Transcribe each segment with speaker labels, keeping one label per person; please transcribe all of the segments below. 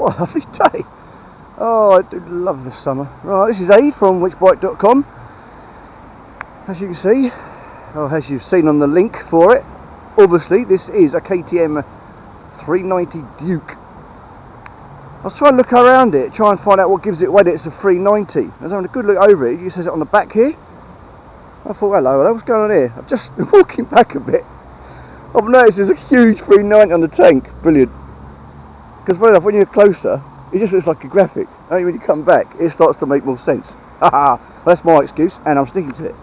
Speaker 1: what a lovely day. Oh, I do love the summer. Right, this is Aid from whichbike.com. As you can see, or as you've seen on the link for it, obviously this is a KTM 390 Duke. I was trying to look around it, try and find out what gives it away that it's a 390. I was having a good look over it. It says it on the back here. I thought, hello, what's going on here? I've just been walking back a bit. I've noticed there's a huge 390 on the tank. Brilliant. Because funny enough, when you're closer, it just looks like a graphic. Only when you come back, it starts to make more sense. Haha, that's my excuse, and I'm sticking to it.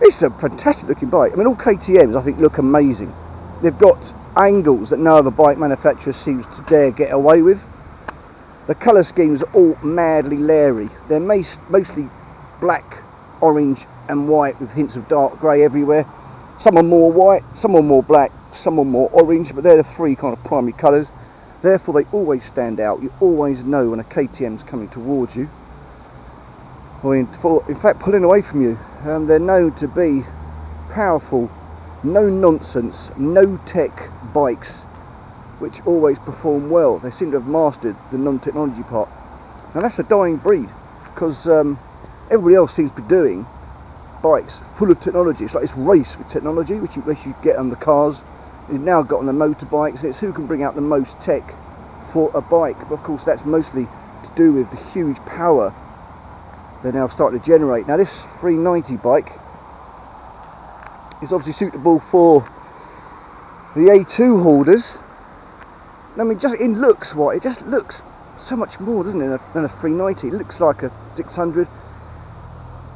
Speaker 1: It's a fantastic looking bike. I mean, all KTMs I think look amazing. They've got angles that no other bike manufacturer seems to dare get away with. The colour schemes are all madly leery. They're mostly black, orange and white with hints of dark grey everywhere. Some are more white, some are more black, some are more orange, but they're the three kind of primary colours. Therefore they always stand out. You always know when a KTM's coming towards you, or in fact pulling away from you. They're known to be powerful, no nonsense, no tech bikes which always perform well. They seem to have mastered the non-technology part. Now that's a dying breed, because everybody else seems to be doing bikes full of technology. It's like this race with technology, which you get on the cars. You've now got on the motorbikes. It's who can bring out the most tech for a bike. But of course that's mostly to do with the huge power they're now starting to generate. Now this 390 bike is obviously suitable for the A2 holders. I mean, just in looks, what it just looks so much more, doesn't it, than a 390. It looks like a 600.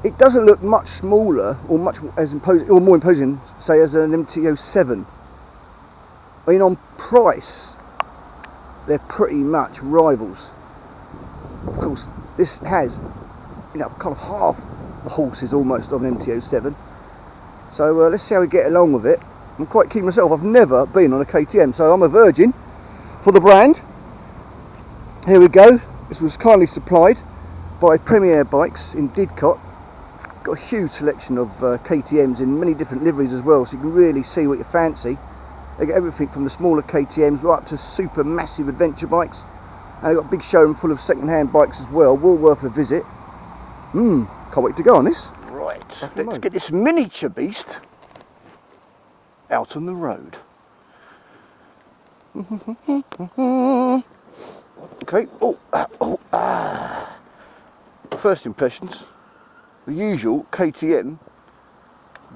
Speaker 1: It doesn't look much smaller or much as imposing, or more imposing, say, as an MT-07. I mean, on price, they're pretty much rivals. Of course, this has, you know, kind of half the horses almost of an MT-07. So let's see how we get along with it. I'm quite keen myself. I've never been on a KTM, so I'm a virgin for the brand. Here we go. This was kindly supplied by Premier Bikes in Didcot. Got a huge selection of KTMs in many different liveries as well, so you can really see what you fancy. They get everything from the smaller KTMs right up to super massive adventure bikes, and they've got a big showroom full of second-hand bikes as well. Well worth a visit. Can't wait to go on this. Right, let's get this miniature beast out on the road. Okay. First impressions. The usual KTM,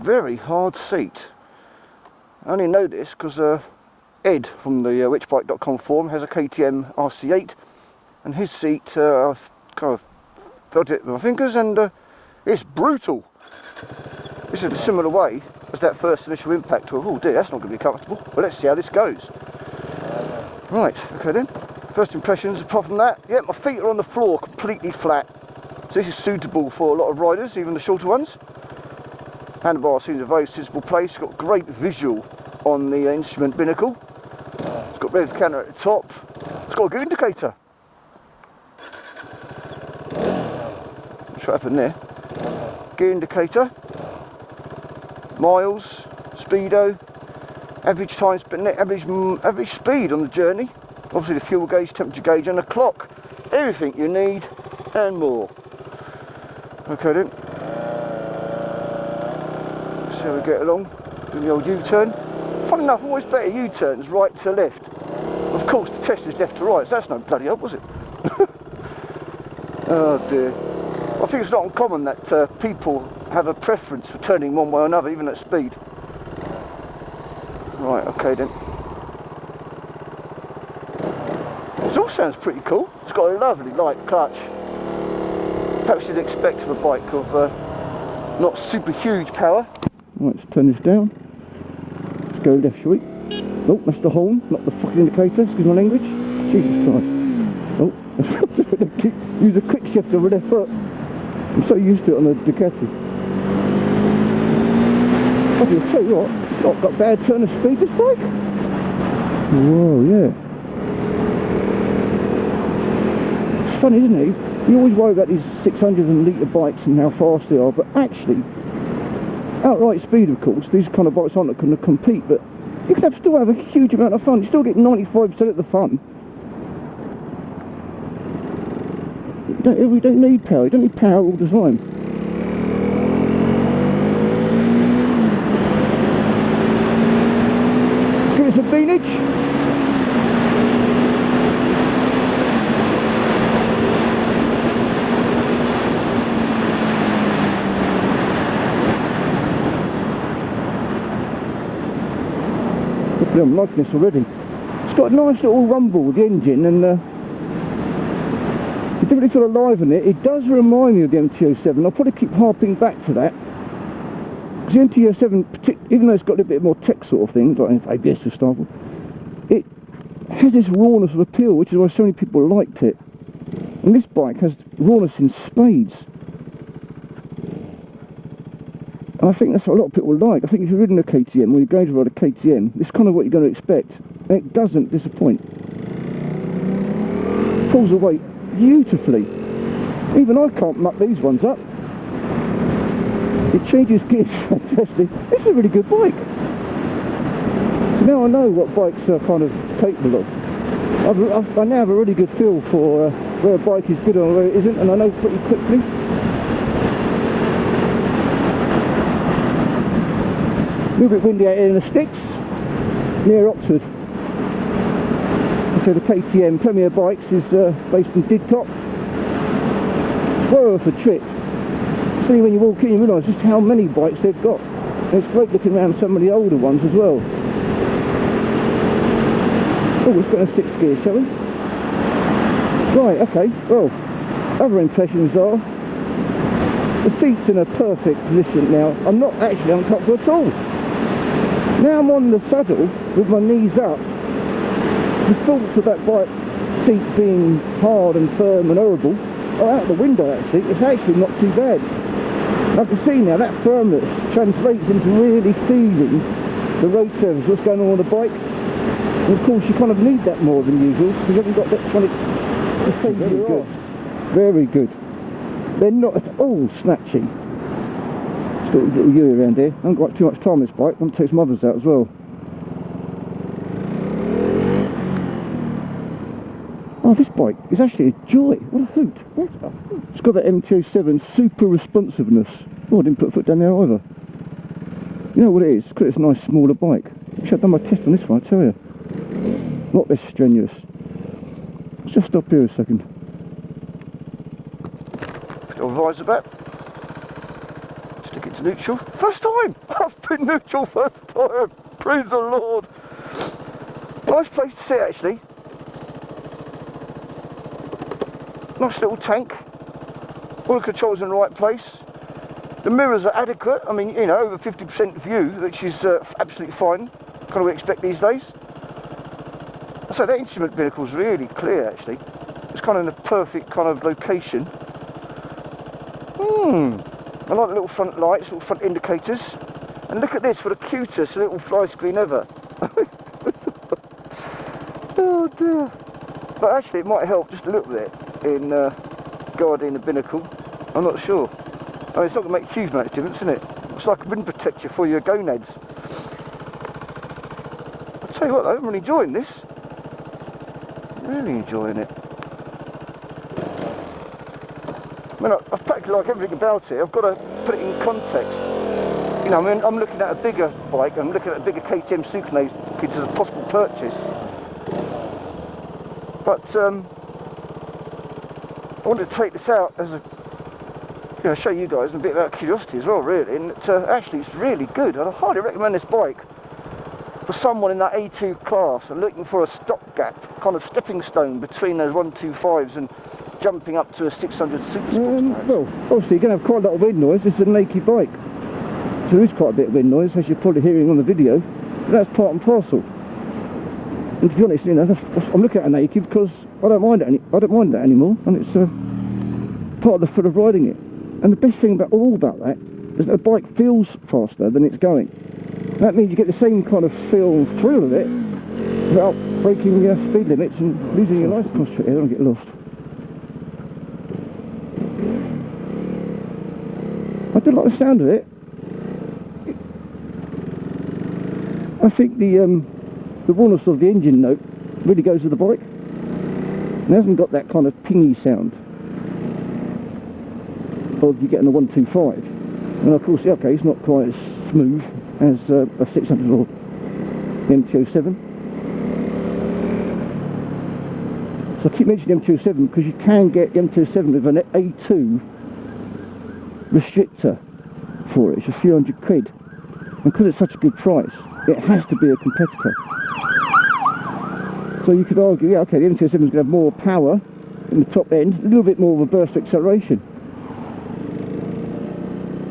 Speaker 1: very hard seat. I only know this because Ed from the whichbike.com forum has a KTM RC8, and his seat, I've kind of felt it with my fingers, and it's brutal. This is a similar way as that first initial impact of, oh dear, that's not going to be comfortable, but let's see how this goes. Right, okay then, first impressions. Apart from that, yeah, my feet are on the floor completely flat. So this is suitable for a lot of riders, even the shorter ones. Handlebar seems a very sensible place. It's got great visual on the instrument binnacle. It's got rev counter at the top. It's got a gear indicator. What's happened there? Gear indicator. Miles, speedo, average time spent, average speed on the journey. Obviously the fuel gauge, temperature gauge, and a clock. Everything you need and more. Okay then, let's see how we get along, doing the old U-turn. Funny enough, always better U-turns right to left. Of course the test is left to right, so that's no bloody help, was it? Oh dear. I think it's not uncommon that people have a preference for turning one way or another, even at speed. Right, okay then. This all sounds pretty cool. It's got a lovely light clutch. Perhaps you'd expect from a bike of not super huge power. Right, let's turn this down. Let's go left, shall we? Oh, that's the horn, not the fucking indicator, excuse my language. Jesus Christ. Oh, use a quick shifter with their foot. I'm so used to it on a Ducati. But I'll tell you what, it's not got bad turn of speed, this bike. Whoa, yeah. It's funny, isn't it? You always worry about these 600-litre bikes and how fast they are, but actually, outright speed, of course, these kind of bikes aren't going to compete, but you can still have a huge amount of fun. You still get 95% of the fun We don't need power. You don't need power all the time. Let's give it some beanage. I'm liking this already. It's got a nice little rumble with the engine, and you definitely feel alive in it. It does remind me of the MT-07. I'll probably keep harping back to that, because the MT-07, even though it's got a little bit more tech sort of thing, like ABS for example, it has this rawness of appeal, which is why so many people liked it. And this bike has rawness in spades. And I think that's what a lot of people like. I think if you're riding a KTM, or you're going to ride a KTM, this is kind of what you're going to expect. And it doesn't disappoint. Pulls away beautifully. Even I can't muck these ones up. It changes gears fantastically. This is a really good bike. So now I know what bikes are kind of capable of. I now have a really good feel for where a bike is good and where it isn't, and I know pretty quickly. A little bit windy out here in the sticks, near Oxford. So the KTM Premier Bikes is based in Didcot. It's well worth a trip. See, when you walk in you realise just how many bikes they've got. And it's great looking around some of the older ones as well. Oh, let's go in 6 gears, shall we? Right, okay, well, other impressions are the seat's in a perfect position now. I'm not actually uncomfortable at all. Now I'm on the saddle with my knees up, the thoughts of that bike seat being hard and firm and horrible are out the window actually. It's actually not too bad. I can see now that firmness translates into really feeling the road surface, what's going on the bike. And of course you kind of need that more than usual because you haven't got electronics to save your ass. Very good. They're not at all snatchy. Just got a little U around here. I haven't got too much time on this bike. I'm going to take some others out as well. Oh, this bike is actually a joy. What a hoot. What a hoot. It's got that MT-07 super responsiveness. Oh, I didn't put a foot down there either. You know what it is? Because it's a nice smaller bike. I should have done my test on this one, I tell you. Not this strenuous. Let's just stop here a second. Put your visor back. Stick it to neutral. First time! I've been neutral first time! Praise the Lord! Nice place to sit actually. Nice little tank. All the controls in the right place. The mirrors are adequate. I mean, you know, over 50% view, which is absolutely fine. Kind of what we expect these days. So that instrument vehicle is really clear actually. It's kind of in a perfect kind of location. I like the little front lights, little front indicators. And look at this, for the cutest little fly screen ever. Oh dear. But actually it might help just a little bit in guarding the binnacle. I'm not sure. I mean, it's not going to make a huge amount of difference, isn't it? It's like a wind protector for your gonads. I'll tell you what though, I'm really enjoying this. Really enjoying it. I mean, I practically like everything about it. I've got to put it in context. You know, I mean, I'm looking at a bigger bike. I'm looking at a bigger KTM Duke as a possible purchase. But I wanted to take this out as a, you know, show you guys a bit about curiosity as well, really. And actually, it's really good. I'd highly recommend this bike for someone in that A2 class and looking for a stopgap, kind of stepping stone between those 125s and jumping up to a 600 super sports. Well, obviously you're going to have quite a lot of wind noise. This is a naked bike, so there is quite a bit of wind noise, as you're probably hearing on the video. But that's part and parcel. And to be honest, you know, I'm looking at a naked because I don't mind it. I don't mind that anymore, and it's part of the fun of riding it. And the best thing about that is that the bike feels faster than it's going. That means you get the same kind of feel and thrill of it without breaking your speed limits and losing your license. Concentrate here, I don't get lost. I do like the sound of it. I think the rawness of the engine note really goes with the bike. It hasn't got that kind of pingy sound. of you getting a 125. And of course, okay, it's not quite as smooth as a 600 or the MT-07. So I keep mentioning the MT-07 because you can get the MT-07 with an A2 restrictor for it. It's a few £100. And because it's such a good price, it has to be a competitor. So you could argue, yeah, okay, the MT-07 is going to have more power in the top end, a little bit more of a burst of acceleration.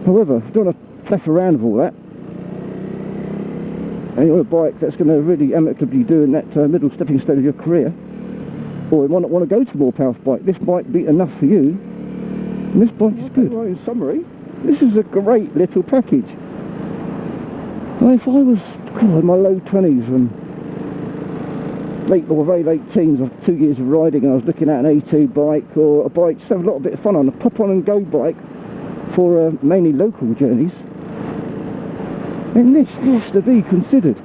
Speaker 1: However, if you don't want to flash around with all that, and you want a bike that's going to really amicably do in that middle stepping stone of your career, or you might not want to go to a more powerful bike, this might be enough for you, and this bike is good. Well, in summary, this is a great little package. I mean, if I was in my low 20s and very late teens after 2 years of riding, and I was looking at an A2 bike or a bike just have a bit of fun on, a pop on and go bike for mainly local journeys, then this has to be considered.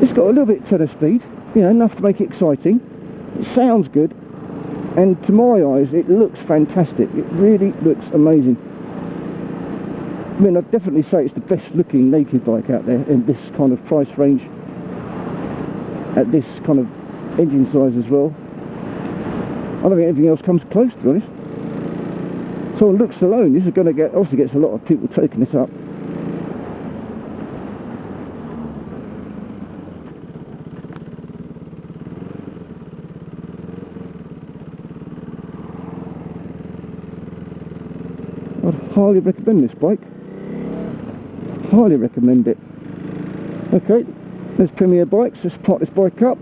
Speaker 1: It's got a little bit of tenor speed, you know, enough to make it exciting. It sounds good, and to my eyes it looks fantastic. It really looks amazing. I mean, I'd definitely say it's the best looking naked bike out there in this kind of price range, at this kind of engine size as well. I don't think anything else comes close, to be honest. So on looks alone, this is going to obviously gets a lot of people taking this up. I'd highly recommend this bike. Highly recommend it. Okay, there's Premier Bikes. Let's park this bike up.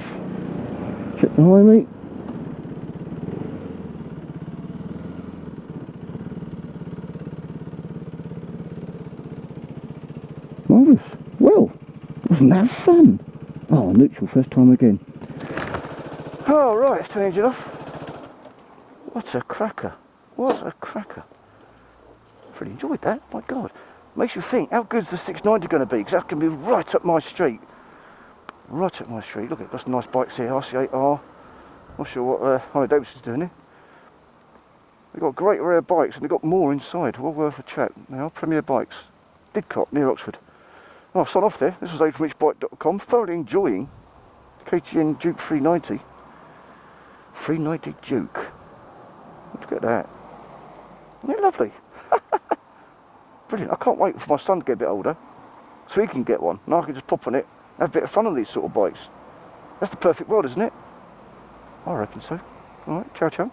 Speaker 1: Check behind me. Marvellous. Well, wasn't that fun? Oh, neutral first time again. Oh, right, let's turn the engine off. What a cracker. What a cracker. Really enjoyed that, my God. Makes you think, how good's the 690 going to be? Because that can be right up my street. Right up my street. Look, got some nice bikes here, RC8R. Not sure what Harley Davidson's doing here. They've got great rare bikes, and they've got more inside. Well worth a chat. Now, Premier Bikes. Didcot, near Oxford. Oh, I'll sign off there. This was Aid from whichbike.com. Thoroughly enjoying KTM Duke 390. 390 Duke. Look at that. Isn't it lovely? Brilliant. I can't wait for my son to get a bit older so he can get one and I can just pop on it and have a bit of fun on these sort of bikes. That's the perfect world, isn't it? I reckon so. Alright, ciao ciao.